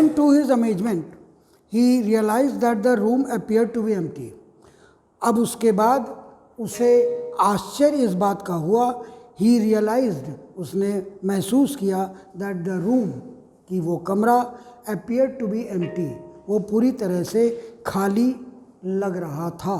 And to his amazement, he realized that the room appeared to be empty. अब उसके बाद उसे आश्चर्य इस बात का हुआ, he realized, उसने महसूस किया that the room, कि वो कमरा appeared to be empty, वो पूरी तरह से खाली लग रहा था.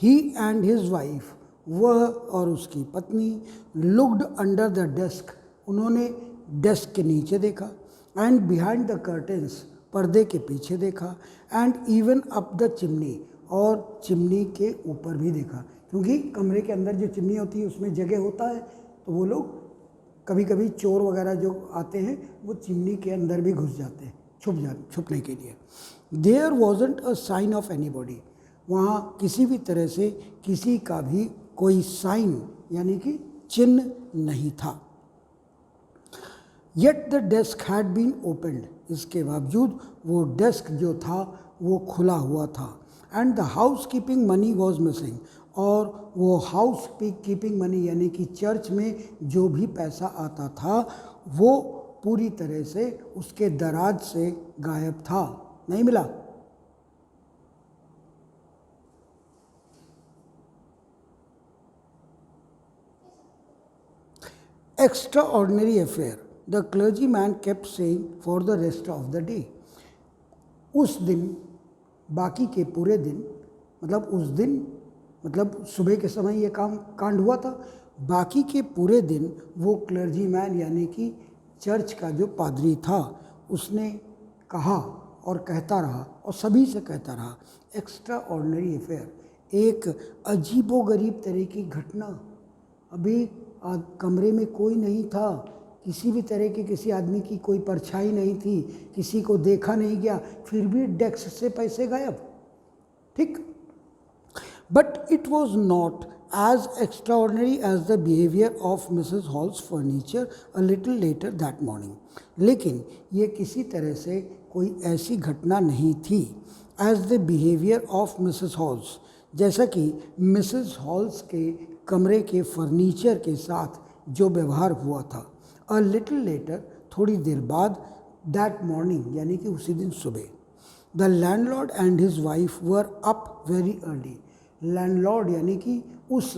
He and his wife, वह और उसकी पत्नी, looked under the desk, उन्होंने डेस्क के नीचे देखा, एंड बिहाइंड द कर्टेंस, पर्दे के पीछे देखा, and even up the chimney, और चिमनी के ऊपर भी देखा, क्योंकि कमरे के अंदर जो चिमनी होती है उसमें जगह होता है, तो वो लोग कभी कभी चोर वगैरह जो आते हैं वो चिमनी के अंदर भी घुस जाते हैं छुपने के लिए. There wasn't a sign of anybody, वहाँ किसी भी तरह से किसी का भी कोई साइन यानी कि चिन्ह नहीं था. Yet the desk had been opened, इसके बावजूद वो डेस्क जो था वो खुला हुआ था. And the house keeping money was missing, और वो हाउस कीपिंग मनी यानी कि चर्च में जो भी पैसा आता था वो पूरी तरह से उसके दराज से गायब था, नहीं मिला. Extraordinary affair, the clergyman kept saying for the rest of the day. उस दिन, बाकी के पूरे दिन, मतलब उस दिन मतलब सुबह के समय ये कांड हुआ था, बाकी के पूरे दिन वो क्लर्जीमैन यानी कि चर्च का जो पादरी था उसने कहा और कहता रहा और सभी से कहता रहा, एक्स्ट्रा ऑर्डिनरी अफेयर, एक अजीबोगरीब तरह की घटना. अभी कमरे में कोई नहीं था, किसी भी तरह के किसी आदमी की कोई परछाई नहीं थी, किसी को देखा नहीं गया, फिर भी डेस्क से पैसे गायब. ठीक. But it was not as extraordinary as the behavior of Mrs. Hall's furniture a little later that morning. लेकिन ये किसी तरह से कोई ऐसी घटना नहीं थी as the behavior of Mrs. Hall's, जैसा कि मिसेस हॉल्स के कमरे के फर्नीचर के साथ जो व्यवहार हुआ था. अ लिटिल लेटर, थोड़ी देर बाद, दैट मॉर्निंग यानी कि उसी दिन सुबह, the landlord and his wife were up very early. Landlord यानी कि उस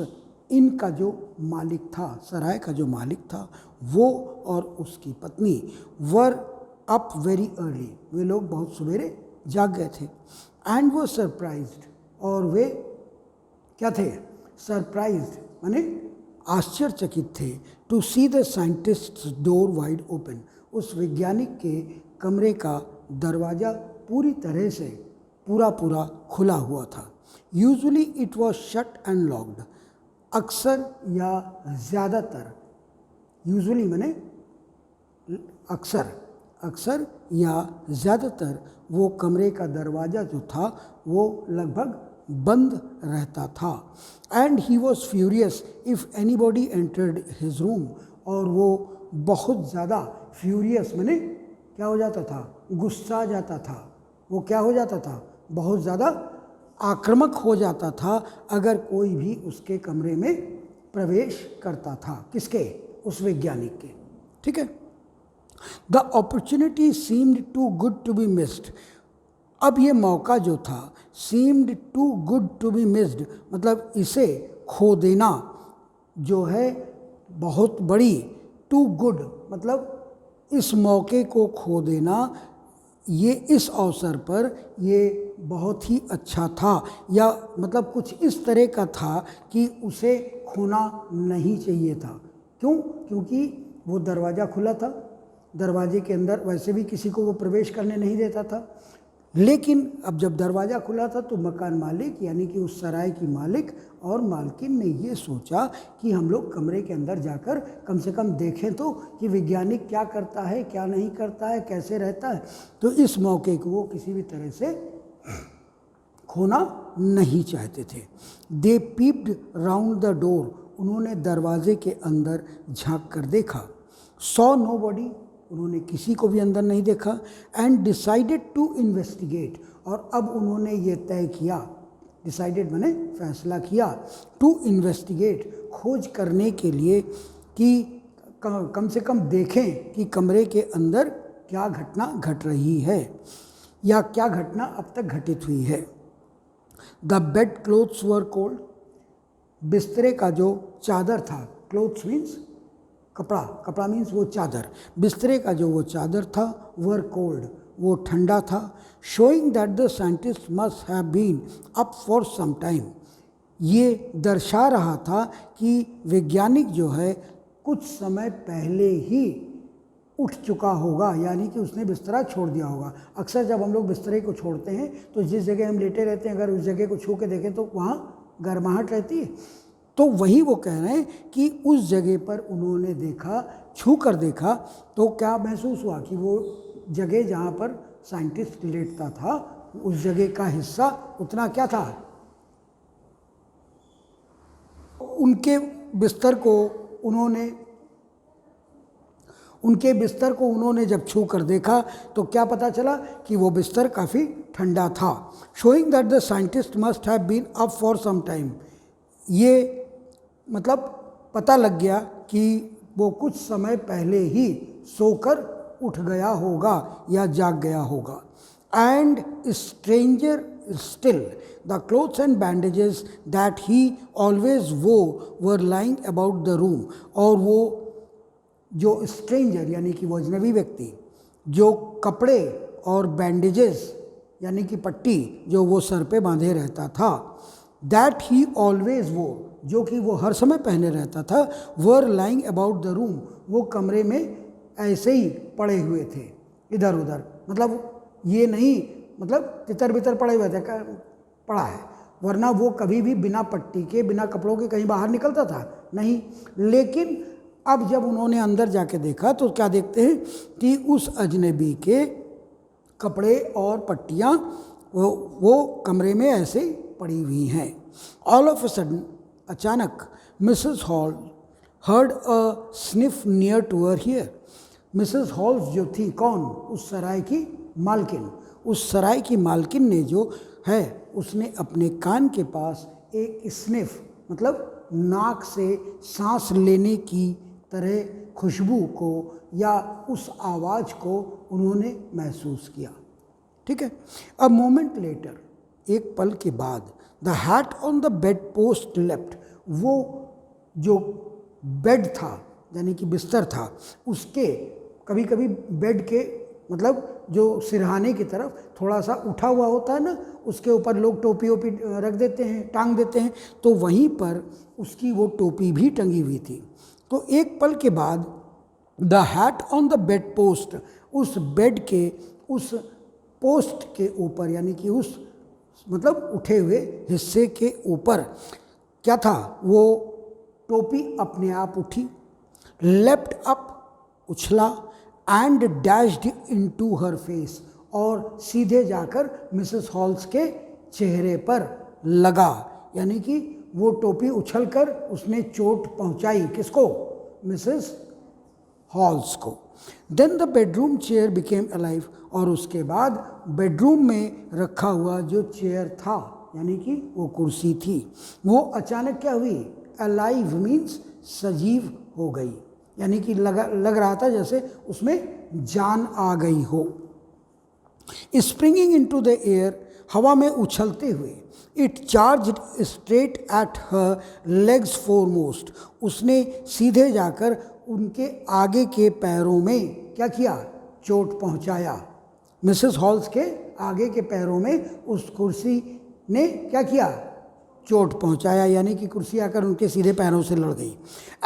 इन का जो मालिक था, सराय का जो मालिक था, वो और उसकी पत्नी वर अप वेरी अर्ली, वे लोग बहुत सवेरे जाग गए थे. एंड वो सरप्राइज्ड, और वे क्या थे, सरप्राइज्ड माने आश्चर्यचकित थे, to see the scientist's door wide open, उस वैज्ञानिक के कमरे का दरवाज़ा पूरी तरह से पूरा खुला हुआ था. Usually it was shut and locked, अक्सर या ज़्यादातर, यूजुअली माने अक्सर या ज़्यादातर वो कमरे का दरवाज़ा जो था वो लगभग बंद रहता था. And he was furious if anybody entered his room, और वो बहुत ज़्यादा फ्यूरियस माने क्या हो जाता था, गुस्सा जाता था. वो क्या हो जाता था, बहुत ज़्यादा आक्रामक हो जाता था अगर कोई भी उसके कमरे में प्रवेश करता था. किसके, उस वैज्ञानिक के. ठीक है. The opportunity seemed too good to be missed, अब ये मौका जो था, seemed too good to be missed मतलब इसे खो देना जो है बहुत बड़ी, टू गुड मतलब इस मौके को खो देना, ये इस अवसर पर ये बहुत ही अच्छा था, या मतलब कुछ इस तरह का था कि उसे खोना नहीं चाहिए था. क्यों? क्योंकि वो दरवाज़ा खुला था, दरवाजे के अंदर वैसे भी किसी को वो प्रवेश करने नहीं देता था. लेकिन अब जब दरवाज़ा खुला था तो मकान मालिक यानी कि उस सराय की मालिक और मालकिन ने ये सोचा कि हम लोग कमरे के अंदर जाकर कम से कम देखें तो कि वैज्ञानिक क्या करता है, क्या नहीं करता है, कैसे रहता है. तो इस मौके को वो किसी भी तरह से खोना नहीं चाहते थे. दे पीप्ड राउंड द डोर, उन्होंने दरवाजे के अंदर झांक कर देखा. सॉ नो बॉडी, उन्होंने किसी को भी अंदर नहीं देखा. एंड डिसाइडेड टू इन्वेस्टिगेट, और अब उन्होंने ये तय किया, डिसाइडेड माने फैसला किया, टू इन्वेस्टिगेट खोज करने के लिए कि कम से कम देखें कि कमरे के अंदर क्या घटना घट रही है या क्या घटना अब तक घटित हुई है। The bed clothes were cold, बिस्तरे का जो चादर था, क्लोथ्स मीन्स कपड़ा, कपड़ा मीन्स वो चादर, बिस्तरे का जो वो चादर था, वर कोल्ड, वो ठंडा था। Showing that the scientist must have been up for some time, ये दर्शा रहा था कि वैज्ञानिक जो है कुछ समय पहले ही उठ चुका होगा, यानी कि उसने बिस्तरा छोड़ दिया होगा। अक्सर जब हम लोग बिस्तरे को छोड़ते हैं तो जिस जगह हम लेटे रहते हैं, अगर उस जगह को छू के देखें तो वहाँ गर्माहट रहती है। तो वही वो कह रहे हैं कि उस जगह पर उन्होंने देखा, छू कर देखा, तो क्या महसूस हुआ कि वो जगह जहाँ पर साइंटिस्ट लेटता था, उस जगह का हिस्सा उतना क्या था, उनके बिस्तर को उन्होंने जब छू कर देखा तो क्या पता चला कि वो बिस्तर काफ़ी ठंडा था। Showing that the scientist must have been up for some time, ये मतलब पता लग गया कि वो कुछ समय पहले ही सोकर उठ गया होगा या जाग गया होगा। And stranger still the clothes and bandages that he always were lying about the room, और वो जो स्ट्रेंजर यानी कि वो अजनबी व्यक्ति, जो कपड़े और बैंडेजेस यानी कि पट्टी जो वो सर पे बांधे रहता था, दैट ही ऑलवेज जो कि वो हर समय पहने रहता था, were lying about the room, वो कमरे में ऐसे ही पड़े हुए थे इधर उधर, मतलब ये नहीं मतलब तितर बितर पड़े हुए थे, पड़ा है, वरना वो कभी भी बिना पट्टी के बिना कपड़ों के कहीं बाहर निकलता था नहीं। लेकिन अब जब उन्होंने अंदर जाके देखा तो क्या देखते हैं कि उस अजनबी के कपड़े और पट्टियाँ वो कमरे में ऐसे पड़ी हुई हैं। ऑल ऑफ अ सडन, अचानक, Mrs Hall heard a sniff near to her ear. Mrs Hall जो थी, कौन, उस सराय की मालकिन, उस सराय की मालकिन ने जो है उसने अपने कान के पास एक स्निफ मतलब नाक से सांस लेने की तरह खुशबू को या उस आवाज़ को उन्होंने महसूस किया। ठीक है। अ मोमेंट लेटर, एक पल के बाद, the hat on the bed post left, वो जो बेड था यानी कि बिस्तर था, उसके कभी कभी बेड के मतलब जो सिरहाने की तरफ थोड़ा सा उठा हुआ होता है ना, उसके ऊपर लोग टोपी ओपी रख देते हैं, टांग देते हैं, तो वहीं पर उसकी वो टोपी भी टंगी हुई थी। तो एक पल के बाद the hat on the bed post, उस बेड के उस पोस्ट के ऊपर यानी कि उस मतलब उठे हुए हिस्से के ऊपर क्या था, वो टोपी अपने आप उठी, लेफ्ट अप, उछला, and dashed into her face, और सीधे जाकर मिसेस हॉल्स के चेहरे पर लगा, यानी कि वो टोपी उछलकर उसने चोट पहुंचाई, किसको, मिसेस हॉल्स को। Then the bedroom chair became alive, और उसके बाद बेडरूम में रखा हुआ जो चेयर था यानी कि वो कुर्सी थी, वो अचानक क्या हुई, अलाइव मीन्स सजीव हो गई, यानी कि लग रहा था जैसे उसमें जान आ गई हो। स्प्रिंगिंग इनटू द एयर, हवा में उछलते हुए, it charged straight at her legs foremost, उसने सीधे जाकर उनके आगे के पैरों में क्या किया, चोट पहुंचाया। मिसेस हॉल्स के आगे के पैरों में उस कुर्सी ने क्या किया, चोट पहुंचाया, यानी कि कुर्सी आकर उनके सीधे पैरों से लड़ गई।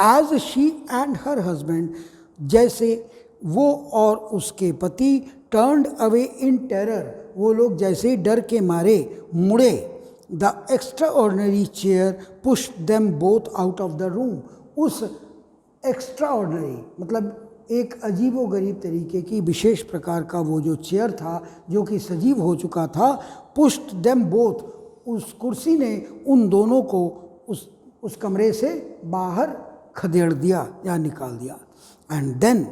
As she and her husband, जैसे वो और उसके पति टर्न्ड अवे इन टेरर, वो लोग जैसे ही डर के मारे मुड़े, the extra ordinary chair pushed them both out of the room, उस एक्स्ट्रा ऑर्डनरी मतलब एक अजीब व गरीब तरीके की विशेष प्रकार का वो जो चेयर था जो कि सजीव हो चुका था, पुश्ड देम बोथ, उस कुर्सी ने उन दोनों को उस कमरे से बाहर खदेड़ दिया या निकाल दिया। And then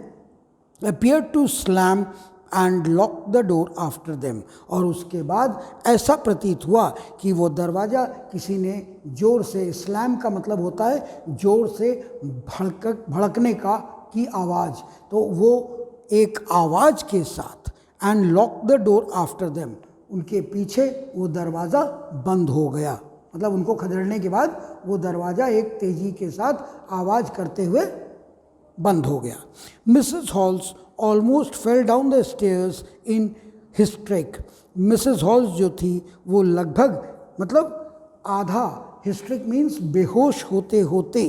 appear to slam and lock the door after them, और उसके बाद ऐसा प्रतीत हुआ कि वो दरवाज़ा किसी ने जोर से, स्लैम का मतलब होता है जोर से भड़कने का की आवाज़, तो वो एक आवाज़ के साथ, and lock the door after them, उनके पीछे वो दरवाज़ा बंद हो गया। मतलब उनको खदेड़ने के बाद वो दरवाज़ा एक तेज़ी के साथ आवाज़ करते हुए बंद हो गया। Mrs halls almost fell down the stairs in historic. Mrs halls जो थी वो लगभग मतलब आधा, हिस्ट्रिक मीन्स बेहोश होते होते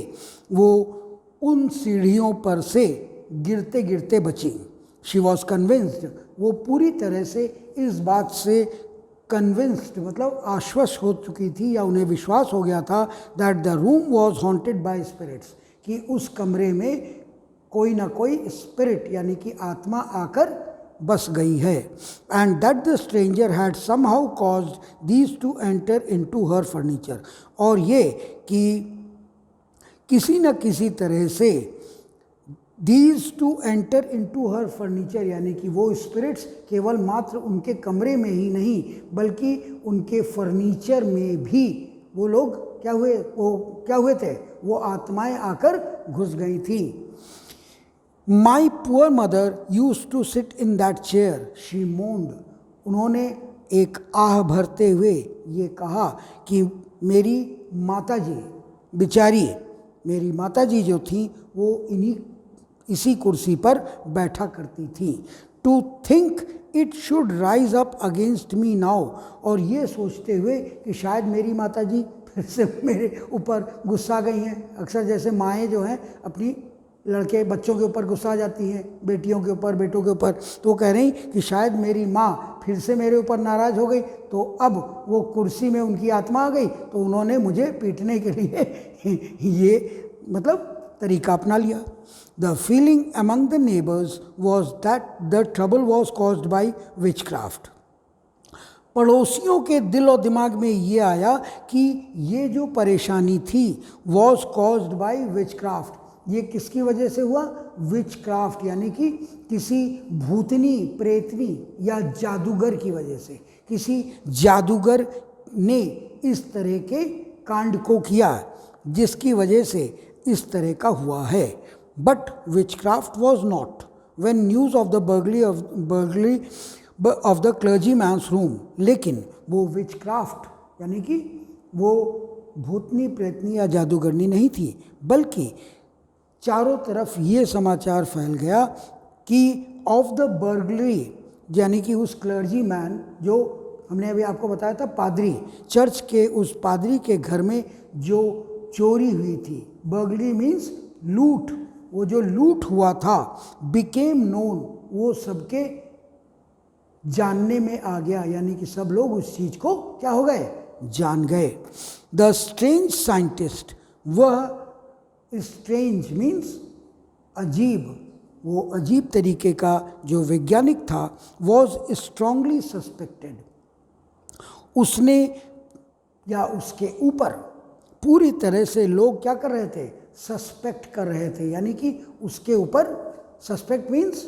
वो उन सीढ़ियों पर से गिरते गिरते बची। शी वॉज कन्विंस्ड, वो पूरी तरह से इस बात से कन्विंस्ड मतलब आश्वस्त हो चुकी थी या उन्हें विश्वास हो गया था that the room was haunted by spirits, कि उस कमरे में कोई ना कोई स्पिरिट यानी कि आत्मा आकर बस गई है। And that the stranger had somehow caused these two enter into her furniture, और ये कि किसी न किसी तरह से these two enter into her furniture, यानी कि वो स्पिरिट्स केवल मात्र उनके कमरे में ही नहीं बल्कि उनके फर्नीचर में भी वो लोग क्या हुए थे, वो आत्माएं आकर घुस गई थी। My poor mother used to sit in that chair she moaned, उन्होंने एक आह भरते हुए ये कहा कि मेरी माताजी बेचारी, मेरी माताजी जो थी वो इसी कुर्सी पर बैठा करती थी। To think it should rise up against me now, और ये सोचते हुए कि शायद मेरी माताजी फिर से मेरे ऊपर गुस्सा गई हैं। अक्सर जैसे माएँ जो हैं अपनी लड़के बच्चों के ऊपर गुस्सा आ जाती हैं, बेटियों के ऊपर, बेटों के ऊपर, तो वो कह रही कि शायद मेरी माँ फिर से मेरे ऊपर नाराज़ हो गई, तो अब वो कुर्सी में उनकी आत्मा आ गई, तो उन्होंने मुझे पीटने के लिए ये मतलब तरीका अपना लिया। The feeling among the neighbours was that the trouble was caused by witchcraft, पड़ोसियों के दिल और दिमाग में ये आया कि ये जो परेशानी थी वॉज कॉज्ड बाई विचक्राफ्ट, ये किसकी वजह से हुआ, विचक्राफ्ट यानी कि किसी भूतनी, प्रेतनी या जादूगर की वजह से, किसी जादूगर ने इस तरह के कांड को किया जिसकी वजह से इस तरह का हुआ है। But witchcraft was not when news of the burglary of the clergyman's room, लेकिन वो विचक्राफ्ट यानी कि वो भूतनी, प्रेतनी या जादूगरनी नहीं थी, बल्कि चारों तरफ ये समाचार फैल गया कि ऑफ द बर्गलरी, यानी कि उस क्लर्जी मैन जो हमने अभी आपको बताया था, पादरी, चर्च के उस पादरी के घर में जो चोरी हुई थी, बर्गलरी मीन्स लूट, वो जो लूट हुआ था, बिकेम नोन, वो सबके जानने में आ गया, यानी कि सब लोग उस चीज़ को क्या हो गए, जान गए। द स्ट्रेंज साइंटिस्ट, वह स्ट्रेंज मीन्स अजीब, वो अजीब तरीके का जो वैज्ञानिक था, वॉज स्ट्रांगली सस्पेक्टेड, उसने या उसके ऊपर पूरी तरह से लोग क्या कर रहे थे, सस्पेक्ट कर रहे थे, यानी कि उसके ऊपर, सस्पेक्ट मीन्स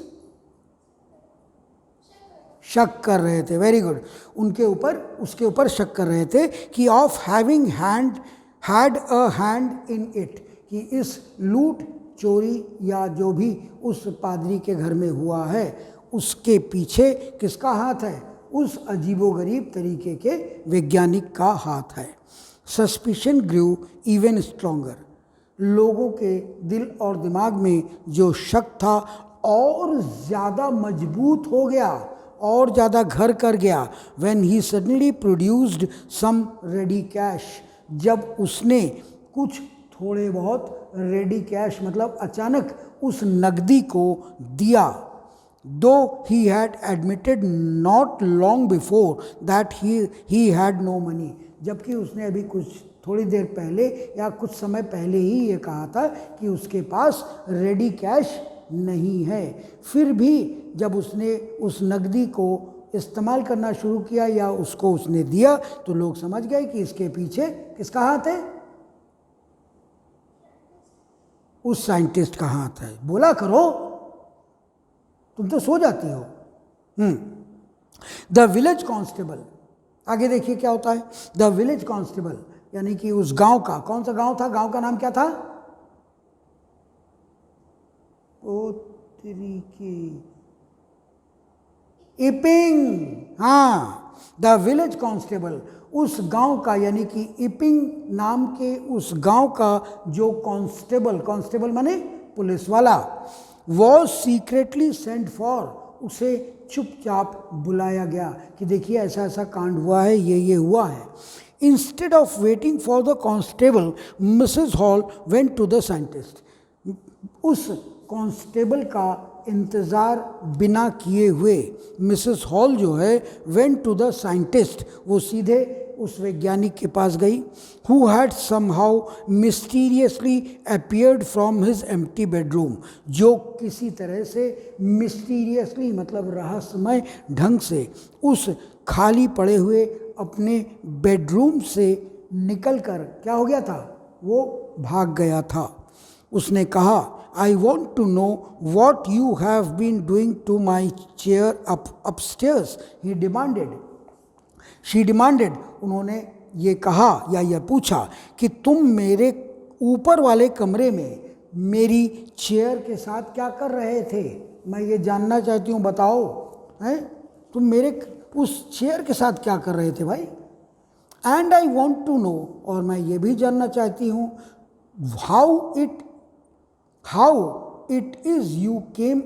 शक कर रहे थे, वेरी गुड, उसके ऊपर शक कर रहे थे कि of having had a hand in it, कि इस लूट, चोरी या जो भी उस पादरी के घर में हुआ है उसके पीछे किसका हाथ है, उस अजीबोगरीब तरीके के वैज्ञानिक का हाथ है। सस्पिशन ग्रू इवन स्ट्रॉन्गर, लोगों के दिल और दिमाग में जो शक था और ज़्यादा मजबूत हो गया, और ज़्यादा घर कर गया। When he suddenly produced some ready cash, जब उसने कुछ थोड़े बहुत रेडी कैश मतलब अचानक उस नकदी को दिया। Though he had admitted not long before that he had no money, जबकि उसने अभी कुछ थोड़ी देर पहले या कुछ समय पहले ही ये कहा था कि उसके पास रेडी कैश नहीं है। फिर भी जब उसने उस नकदी को इस्तेमाल करना शुरू किया या उसको उसने दिया, तो लोग समझ गए कि इसके पीछे किसका हाथ है, उस साइंटिस्ट का हाथ है। बोला करो, तुम तो सो जाती हो। द विलेज कांस्टेबल, आगे देखिए क्या होता है। द विलेज कांस्टेबल यानी कि उस गांव का, कौन सा गांव था, गांव का नाम क्या था, ओ तरीके, इपिंग, हाँ, द विलेज कांस्टेबल, उस गांव का यानी कि इपिंग नाम के उस गांव का जो कांस्टेबल, कांस्टेबल माने पुलिस वाला, वॉज सीक्रेटली सेंट फॉर, उसे चुपचाप बुलाया गया कि देखिए ऐसा ऐसा कांड हुआ है, ये हुआ है। Instead of waiting for the constable, Mrs Hall went to the scientist, उस कांस्टेबल का इंतज़ार बिना किए हुए मिसेस हॉल जो है वेंट टू द साइंटिस्ट, वो सीधे उस वैज्ञानिक के पास गई, who had somehow mysteriously appeared from his empty bedroom, जो किसी तरह से मिस्टीरियसली मतलब रहस्यमय ढंग से उस खाली पड़े हुए अपने बेडरूम से निकलकर क्या हो गया था, वो भाग गया था। उसने कहा, I want to know what you have been doing to my chair upstairs, he demanded. She demanded, उन्होंने ये कहा या यह पूछा कि तुम मेरे ऊपर वाले कमरे में मेरी चेयर के साथ क्या कर रहे थे, मैं ये जानना चाहती हूँ, बताओ, हैं तुम मेरे उस चेयर के साथ क्या कर रहे थे भाई। And I want to know, और मैं ये भी जानना चाहती हूँ, how it is you came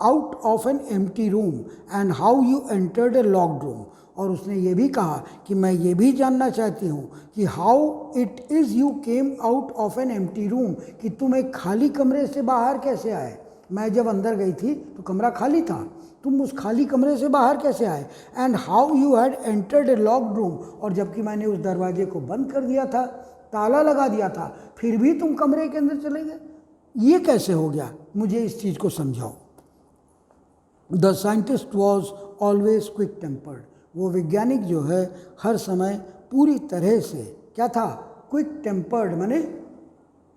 out of an empty room and how you entered a locked room, और उसने ये भी कहा कि मैं ये भी जानना चाहती हूँ कि how it is you came out of an empty room, कि तुम एक खाली कमरे से बाहर कैसे आए। मैं जब अंदर गई थी तो कमरा खाली था, तुम उस खाली कमरे से बाहर कैसे आए। And how you had entered A locked room, और जबकि मैंने उस दरवाजे को बंद कर दिया था, ताला लगा दिया था, फिर भी तुम कमरे के अंदर चले गए, ये कैसे हो गया, मुझे इस चीज़ को समझाओ। The scientist was always quick tempered, वो वैज्ञानिक जो है हर समय पूरी तरह से क्या था, क्विक टेम्पर्ड माने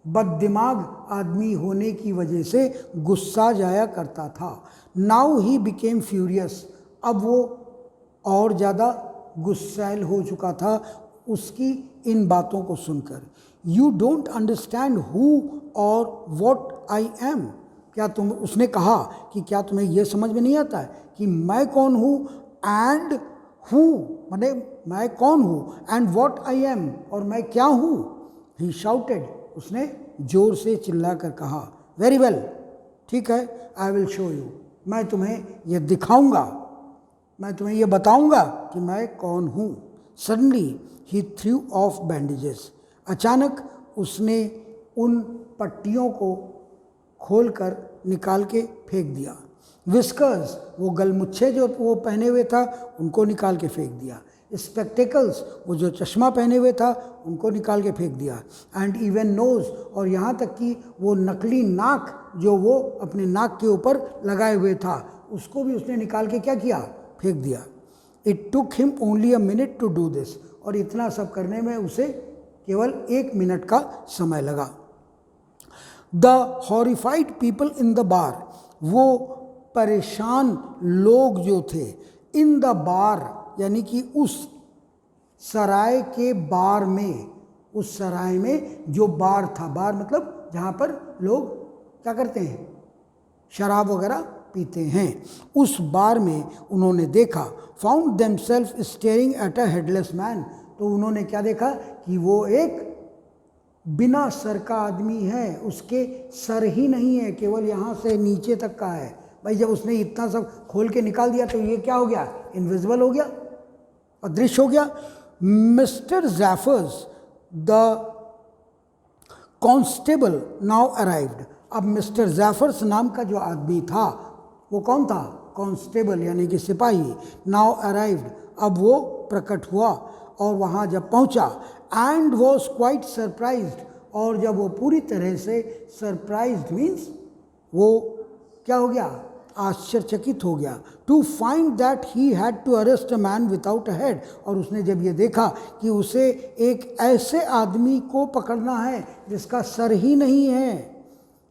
बददिमाग आदमी होने की वजह से गुस्सा जाया करता था। नाउ ही बिकेम फ्यूरियस, अब वो और ज़्यादा गुस्सैल हो चुका था उसकी इन बातों को सुनकर। यू डोंट अंडरस्टैंड हु और वॉट आई एम, क्या तुम, उसने कहा कि क्या तुम्हें यह समझ में नहीं आता है कि मैं कौन हूँ, एंड हु माने मैं कौन हूँ, एंड वॉट आई एम और मैं क्या हूँ। ही शाउटेड, उसने जोर से चिल्ला कर कहा, वेरी वेल, ठीक है, आई विल शो यू, मैं तुम्हें यह दिखाऊंगा, मैं तुम्हें यह बताऊंगा कि मैं कौन हूँ। Suddenly he threw of bandages, अचानक उसने उन पट्टियों को खोलकर निकाल के फेंक दिया। विस्कर्स, वो गलमुच्छे जो वो पहने हुए था उनको निकाल के फेंक दिया। स्पेक्टेकल्स, वो जो चश्मा पहने हुए था उनको निकाल के फेंक दिया। एंड इवन नोज़, और यहाँ तक कि वो नकली नाक जो वो अपने नाक के ऊपर लगाए हुए था उसको भी उसने निकाल के क्या किया, फेंक दिया। It took him only a minute to do this, और इतना सब करने में उसे केवल 1 मिनट का समय लगा। The horrified people in the bar, वो परेशान लोग जो थे, इन द बार यानी कि उस सराय के बार में, उस सराय में जो बार था, बार मतलब जहाँ पर लोग क्या करते हैं, शराब वगैरह पीते हैं, उस बार में उन्होंने देखा, found themselves staring at a headless man, तो उन्होंने क्या देखा कि वो एक बिना सर का आदमी है, उसके सर ही नहीं है, केवल यहाँ से नीचे तक का है। भाई जब उसने इतना सब खोल के निकाल दिया तो ये क्या हो गया, इनविजिबल हो गया, अदृश्य हो गया। Mister Jaffers the constable now arrived, अब मिस्टर जैफर्स नाम का जो आदमी था वो कौन था, कांस्टेबल यानी कि सिपाही। नाउ अराइव्ड, अब वो प्रकट हुआ और वहाँ जब पहुँचा, एंड वॉज क्वाइट सरप्राइज्ड, और जब वो पूरी तरह से सरप्राइज्ड मीन्स वो क्या हो गया, आश्चर्यचकित हो गया। To find that he had to arrest a man without a head, और उसने जब ये देखा कि उसे एक ऐसे आदमी को पकड़ना है जिसका सर ही नहीं है,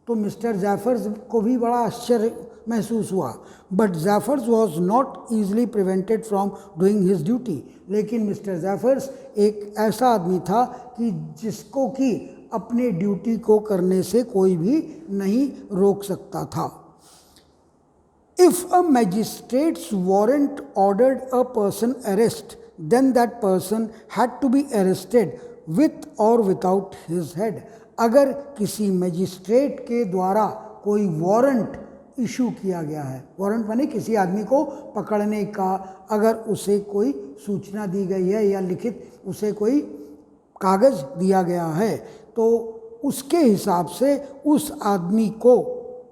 तो मिस्टर जैफर्स को भी बड़ा आश्चर्य महसूस हुआ। But Jaffers was not easily prevented from doing his duty, लेकिन मिस्टर जैफर्स एक ऐसा आदमी था कि जिसको कि अपने ड्यूटी को करने से कोई भी नहीं रोक सकता था। If a magistrate's warrant ordered a person arrest, then that person had to be arrested with or without his head. अगर किसी मजिस्ट्रेट के द्वारा कोई वारंट इशू किया गया है, वारंट माने किसी आदमी को पकड़ने का, अगर उसे कोई सूचना दी गई है या लिखित उसे कोई कागज़ दिया गया है, तो उसके हिसाब से उस आदमी को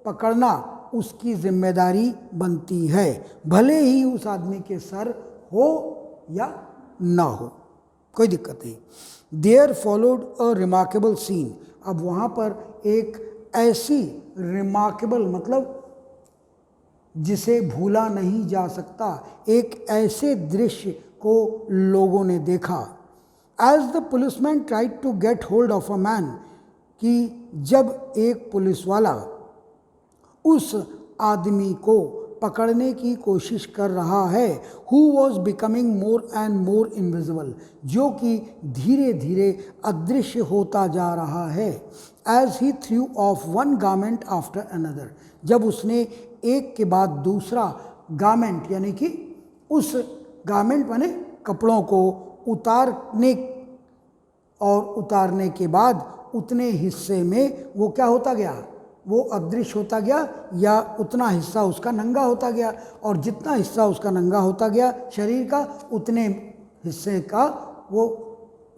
पकड़ना उसकी जिम्मेदारी बनती है, भले ही उस आदमी के सर हो या ना हो, कोई दिक्कत नहीं। There followed a remarkable scene. अब वहाँ पर एक ऐसी रिमार्केबल मतलब जिसे भूला नहीं जा सकता, एक ऐसे दृश्य को लोगों ने देखा। As the policeman tried to get hold of a man, कि जब एक पुलिस वाला उस आदमी को पकड़ने की कोशिश कर रहा है, who was becoming more and more invisible, जो कि धीरे धीरे अदृश्य होता जा रहा है। As he threw off one garment after another, जब उसने एक के बाद दूसरा गारमेंट यानी कि उस गारमेंट माने कपड़ों को उतारने और उतारने के बाद उतने हिस्से में वो क्या होता गया, वो अदृश्य होता गया, या उतना हिस्सा उसका नंगा होता गया, और जितना हिस्सा उसका नंगा होता गया शरीर का, उतने हिस्से का वो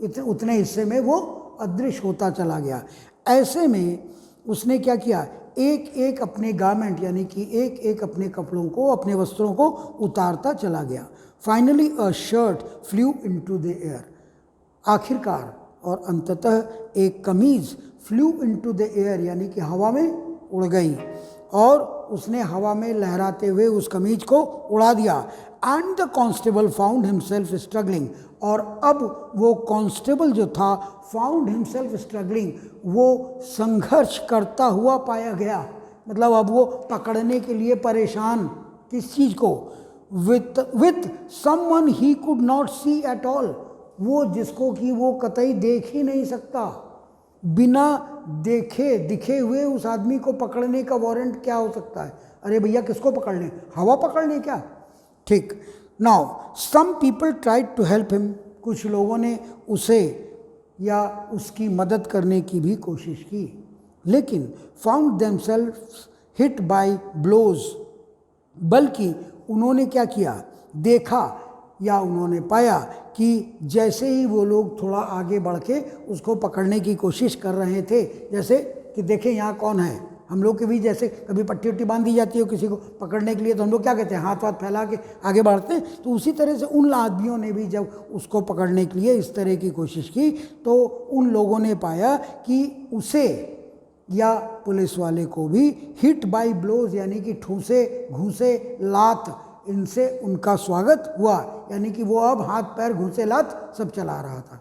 उतने हिस्से में वो अदृश्य होता चला गया। ऐसे में उसने क्या किया, एक एक अपने गारमेंट यानी कि एक एक अपने कपड़ों को, अपने वस्त्रों को उतारता चला गया। Finally a shirt flu into the air, आखिरकार और अंततः एक कमीज फ्लू इनटू द एयर यानी कि हवा में उड़ गई, और उसने हवा में लहराते हुए उस कमीज को उड़ा दिया। And the constable found himself struggling, और अब वो कांस्टेबल जो था फाउंड हिमसेल्फ स्ट्रगलिंग, वो संघर्ष करता हुआ पाया गया, मतलब अब वो पकड़ने के लिए परेशान, किस चीज़ को, with someone he could not see at all, वो जिसको कि वो कतई देख ही नहीं सकता। बिना दिखे हुए उस आदमी को पकड़ने का वारंट क्या हो सकता है? अरे भैया किसको पकड़ने, हवा पकड़ने क्या? ठीक। Now some people tried to help him, कुछ लोगों ने उसे या उसकी मदद करने की भी कोशिश की, लेकिन found themselves hit by blows, बल्कि उन्होंने क्या किया, देखा या उन्होंने पाया कि जैसे ही वो लोग थोड़ा आगे बढ़ के उसको पकड़ने की कोशिश कर रहे थे, जैसे कि देखें यहाँ कौन है, हम लोग के भी जैसे कभी पट्टी उट्टी बांध दी जाती है किसी को पकड़ने के लिए, तो हम लोग क्या कहते हैं, हाथ वाथ फैला के आगे बढ़ते हैं, तो उसी तरह से उन आदमियों ने भी जब उसको पकड़ने के लिए इस तरह की कोशिश की, तो उन लोगों ने पाया कि उसे या पुलिस वाले को भी हिट बाय ब्लोज यानी कि ठूसे, घूसे, लात, इनसे उनका स्वागत हुआ, यानी कि वो अब हाथ पैर घूसे लात सब चला रहा था।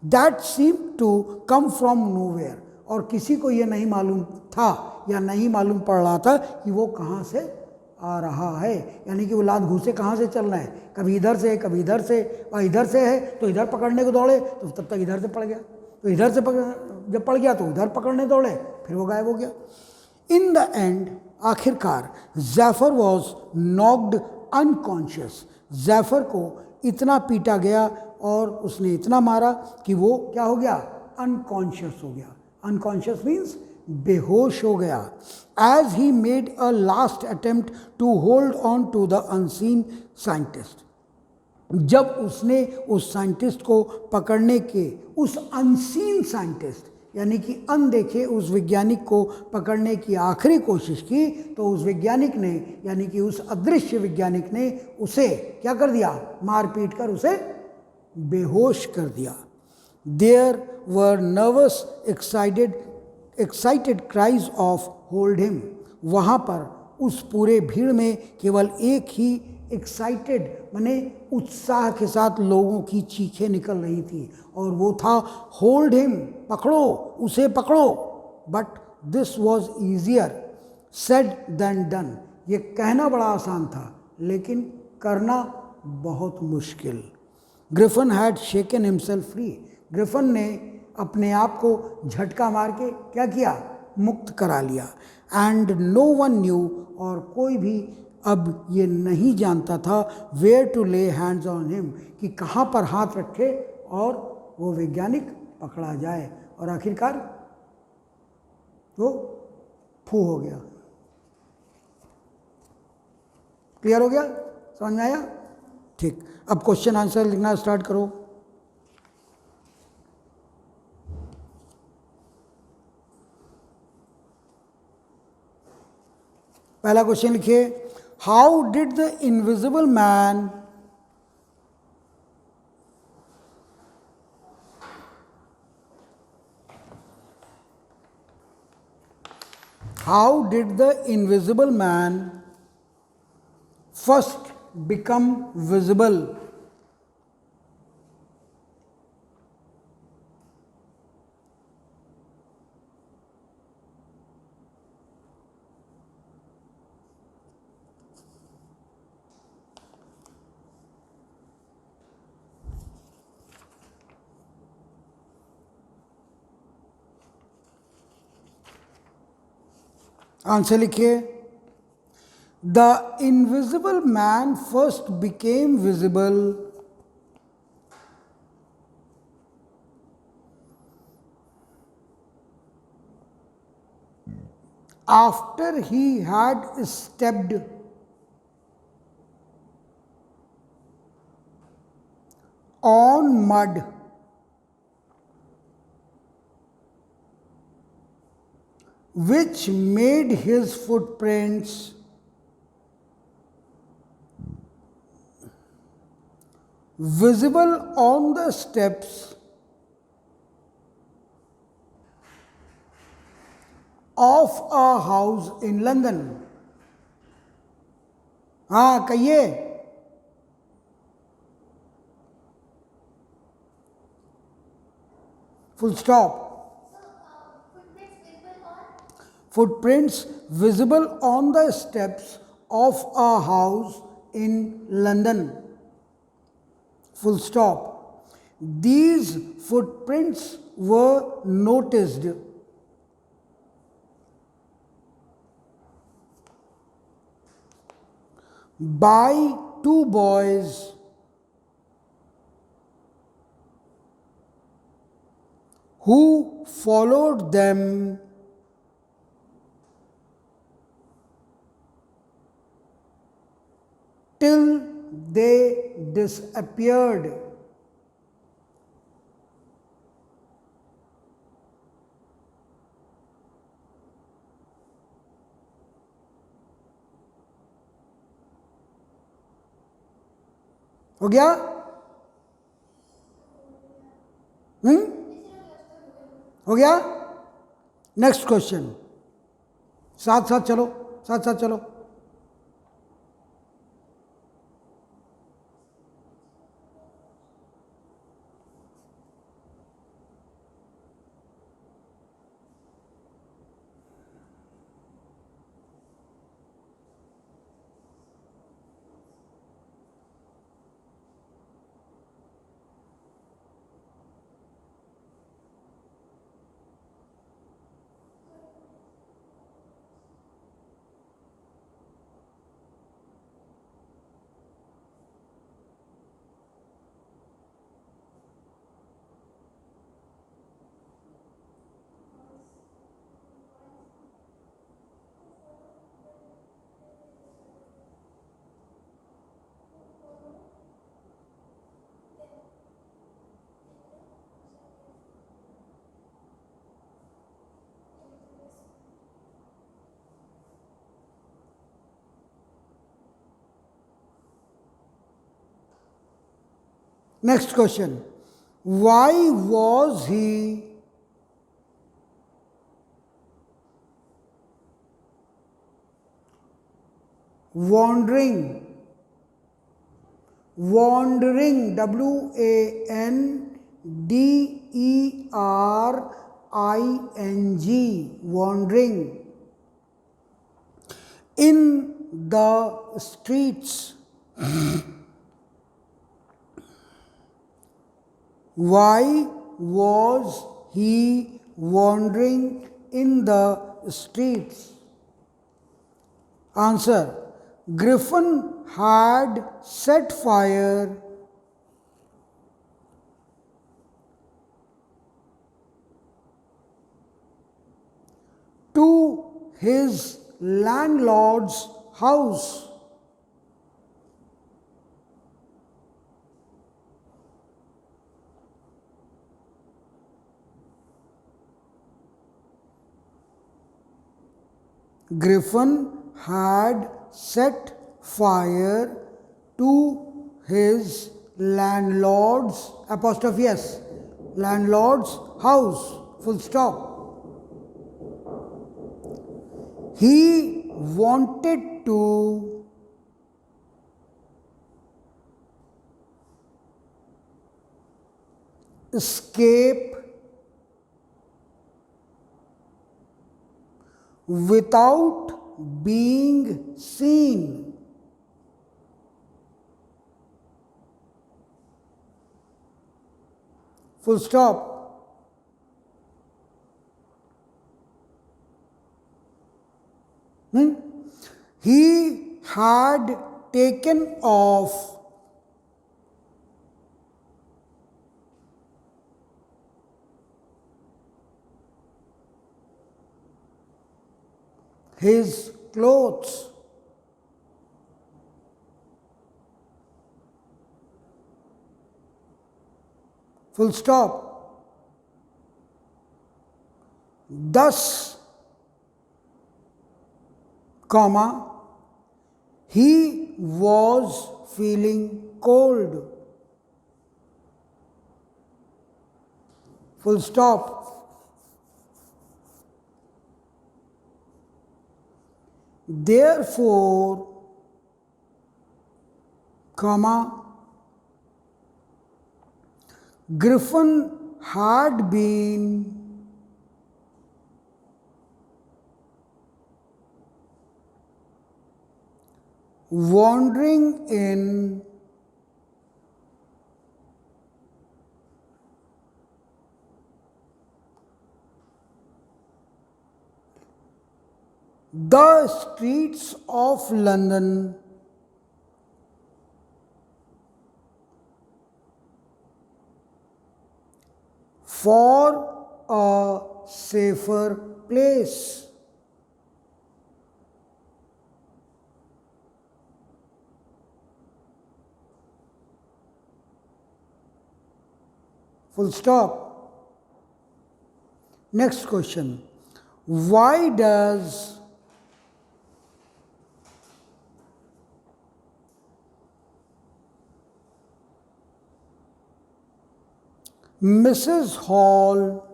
That seem to come from nowhere, और किसी को ये नहीं मालूम था या नहीं मालूम पड़ रहा था कि वो कहाँ से आ रहा है, यानी कि वो लात घूसे कहाँ से चल रहे हैं, कभी इधर से कभी इधर से, और इधर से है तो इधर पकड़ने को दौड़े तो तब तक इधर से पड़ गया, तो इधर से जब पड़ गया तो उधर पकड़ने दौड़े, फिर वो गायब हो गया। इन द एंड, आखिरकार जैफर वॉज नॉक्ड अनकॉन्शियस, जैफर को इतना पीटा गया और उसने इतना मारा कि वो क्या हो गया, अनकॉन्शियस हो गया। अनकॉन्शियस मीन्स बेहोश हो गया। As he made a last attempt to hold on to the unseen scientist, जब उसने उस साइंटिस्ट को पकड़ने के, उस अनसीन साइंटिस्ट यानी कि अनदेखे उस वैज्ञानिक को पकड़ने की आखिरी कोशिश की, तो उस वैज्ञानिक ने यानी कि उस अदृश्य वैज्ञानिक ने उसे क्या कर दिया, मार पीट कर उसे बेहोश कर दिया। There were nervous excited cries of hold him, वहाँ पर उस पूरे भीड़ में केवल एक ही एक्साइटेड माने उत्साह के साथ लोगों की चीखें निकल रही थी, और वो था होल्ड हिम, पकड़ो उसे पकड़ो। But this was easier said than done, ये कहना बड़ा आसान था लेकिन करना बहुत मुश्किल। Griffin had shaken himself free, Griffin ने अपने आप को झटका मार के क्या किया, मुक्त करा लिया। एंड नो वन न्यू, और कोई भी अब ये नहीं जानता था वेयर टू ले हैंड्स ऑन हिम, कि कहाँ पर हाथ रखे और वो वैज्ञानिक पकड़ा जाए, और आखिरकार वो फू हो गया। क्लियर हो गया? समझ में आया? ठीक, अब क्वेश्चन आंसर लिखना स्टार्ट करो। पहला क्वेश्चन लिखिए, how did the invisible man first become visible? Answer लिखिए, the invisible man first became visible after he had stepped on mud which made his footprints visible on the steps of a house in London. हाँ कहिए। Full stop. Footprints visible on the steps of a house in London. Full stop. These footprints were noticed by two boys who followed them till they disappeared. हो गया? हो गया? Next question, साथ साथ चलो, साथ साथ चलो। Next question. Why was he wandering, W-A-N-D-E-R-I-N-G, wandering in the streets? Why was he wandering in the streets? Answer. Griffin had set fire to his landlord's house. Griffin had set fire to his landlord's apostrophe s landlord's house, full stop. He wanted to escape without being seen. Full stop. He had taken off his clothes. Full stop. Thus, comma, he was feeling cold. Full stop. Therefore, comma, Griffin had been wandering in the streets of London for a safer place. Full stop. Next question. Why does Mrs. Hall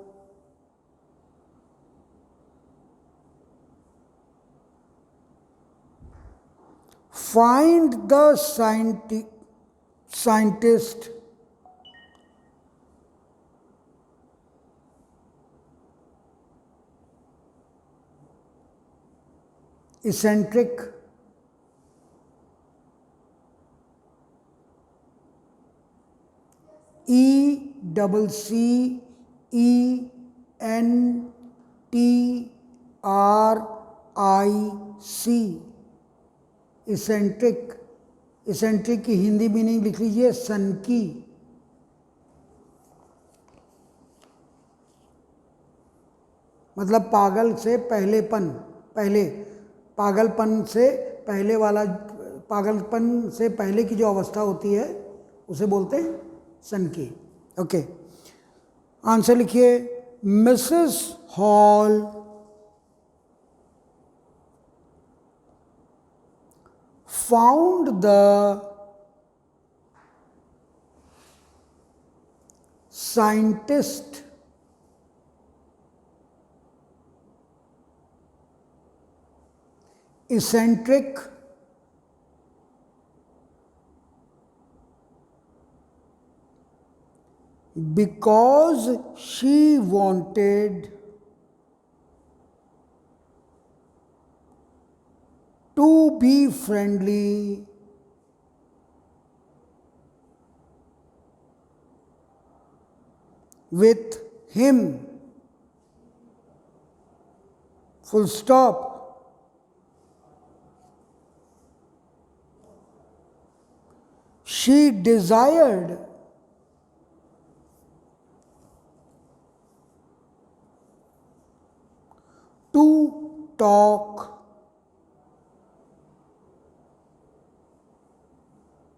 find the scientist eccentric? ECcentric, eccentric. Eccentric की Hindi meaning लिख लीजिए सनकी. मतलब पागल से पहलेपन, पहले पागलपन से पहले वाला, पागलपन से पहले की जो अवस्था होती है उसे बोलते हैं सनकी. ओके, आंसर लिखिए. Mrs hall found the scientist eccentric because she wanted to be friendly with him. Full stop. She desired to talk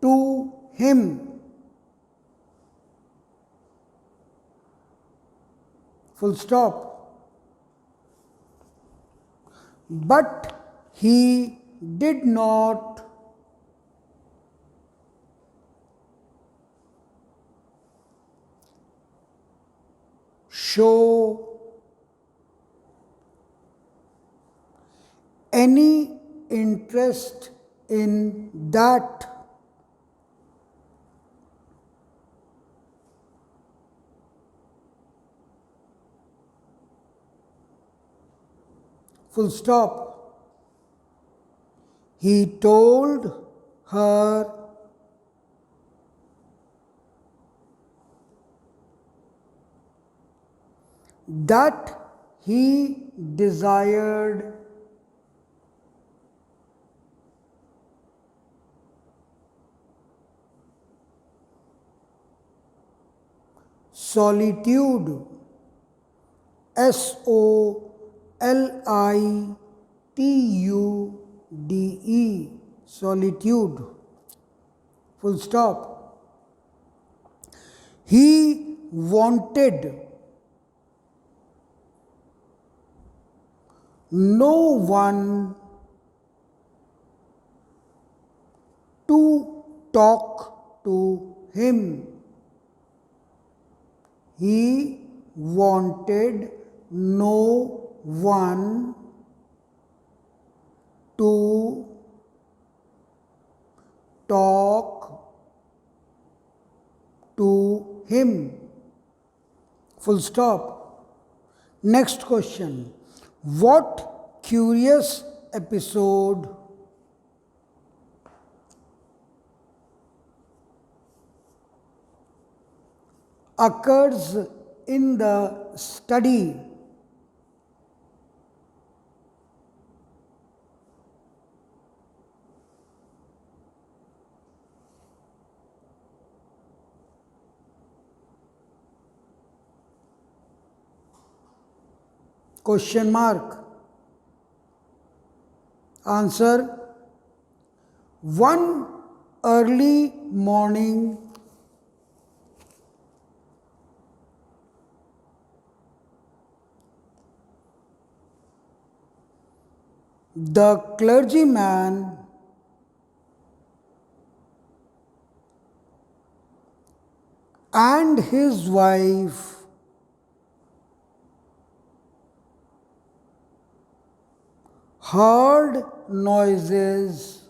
to him. Full stop. But he did not show any interest in that. Full stop. He told her that he desired solitude, SOLITUDE, solitude, full stop. He wanted no one to talk to him. He wanted no one to talk to him. Full stop. Next question. What curious episode occurs in the study? Question mark. Answer. One early morning, the clergyman and his wife heard noises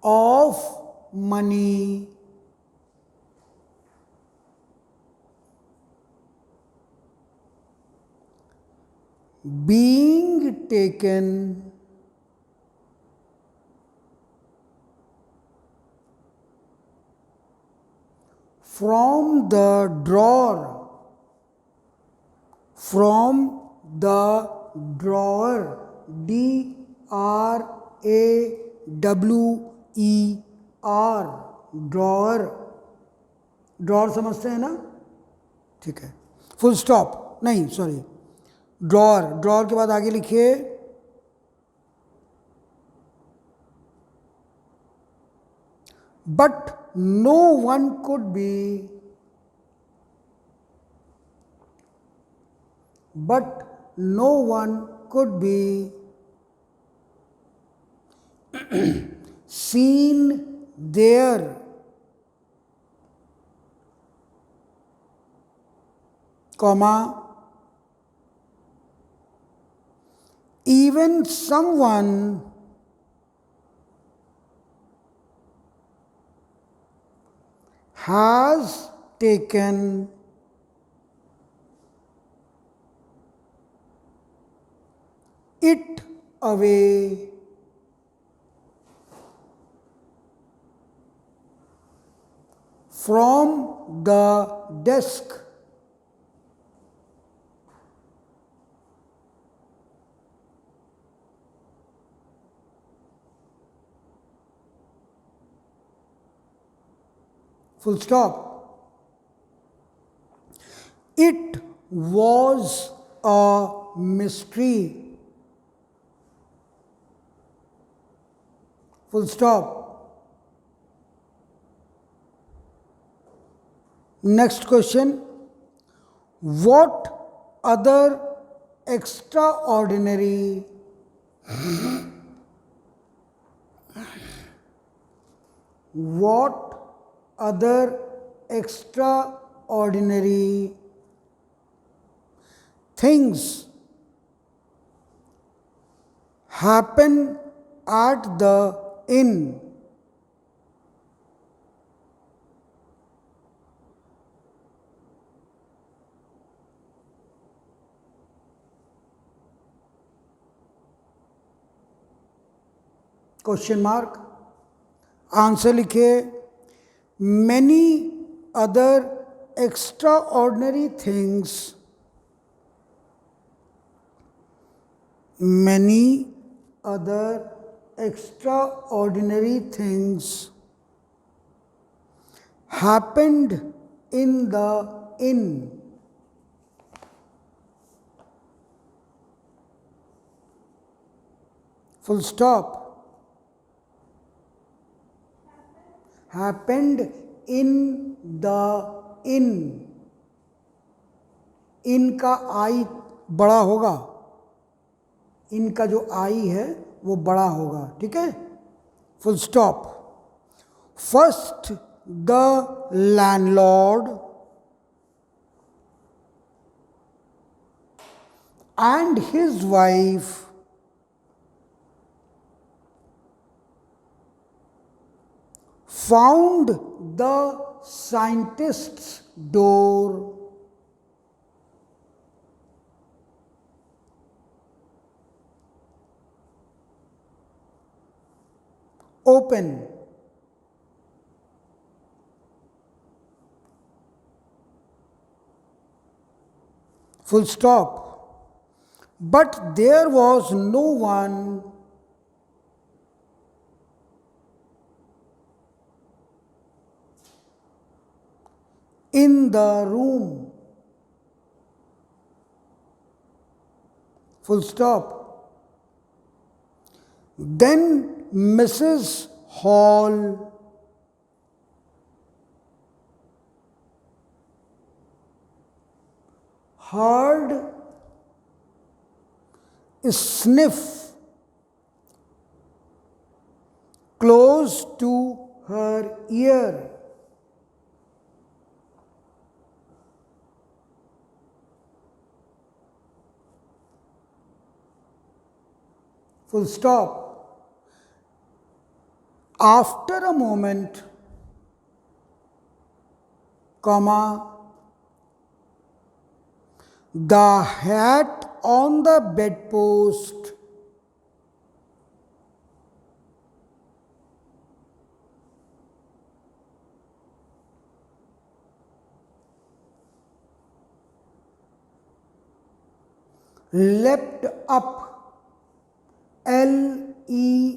of money being taken from the drawer, DRAWER, drawer समझते हैं ना? ठीक है, full stop नहीं, sorry, drawer के बाद आगे लिखिए but no one could be, seen there, comma, even someone has taken it away from the desk. full stop. It was a mystery, full stop. Next question. What other extraordinary what other extraordinary things happen at the inn? Question mark. Answer लिखिए. Many other extraordinary things, many other extraordinary things happened in the inn. Full stop. Happened in the inn. इन का आई बड़ा होगा, इन का जो आई है वो बड़ा होगा. ठीक है. Full stop. First the landlord and his wife found the scientist's door open. Full stop. But there was no one in the room. Full stop. Then Mrs. Hall heard a sniff close to her ear. Full stop. After a moment, comma, the hat on the bedpost leapt up, L-E-A-P-T,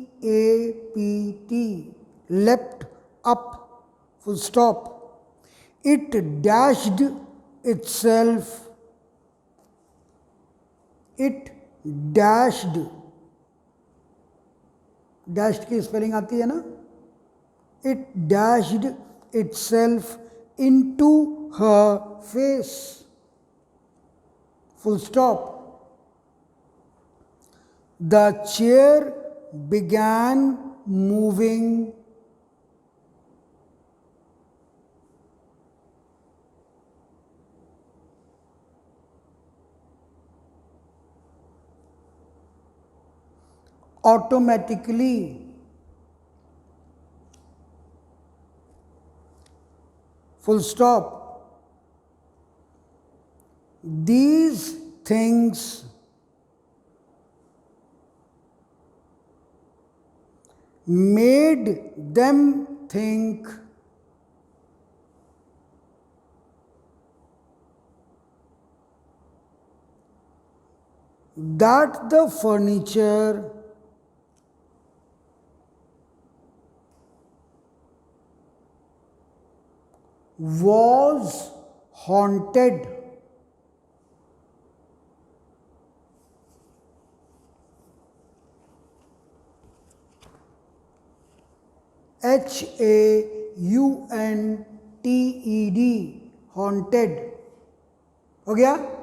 leapt up, full stop. It dashed itself, it dashed, dashed की spelling आती है ना, it dashed itself into her face, full stop. The chair began moving automatically. Full stop. These things made them think that the furniture was haunted, HAUNTED, haunted हो गया।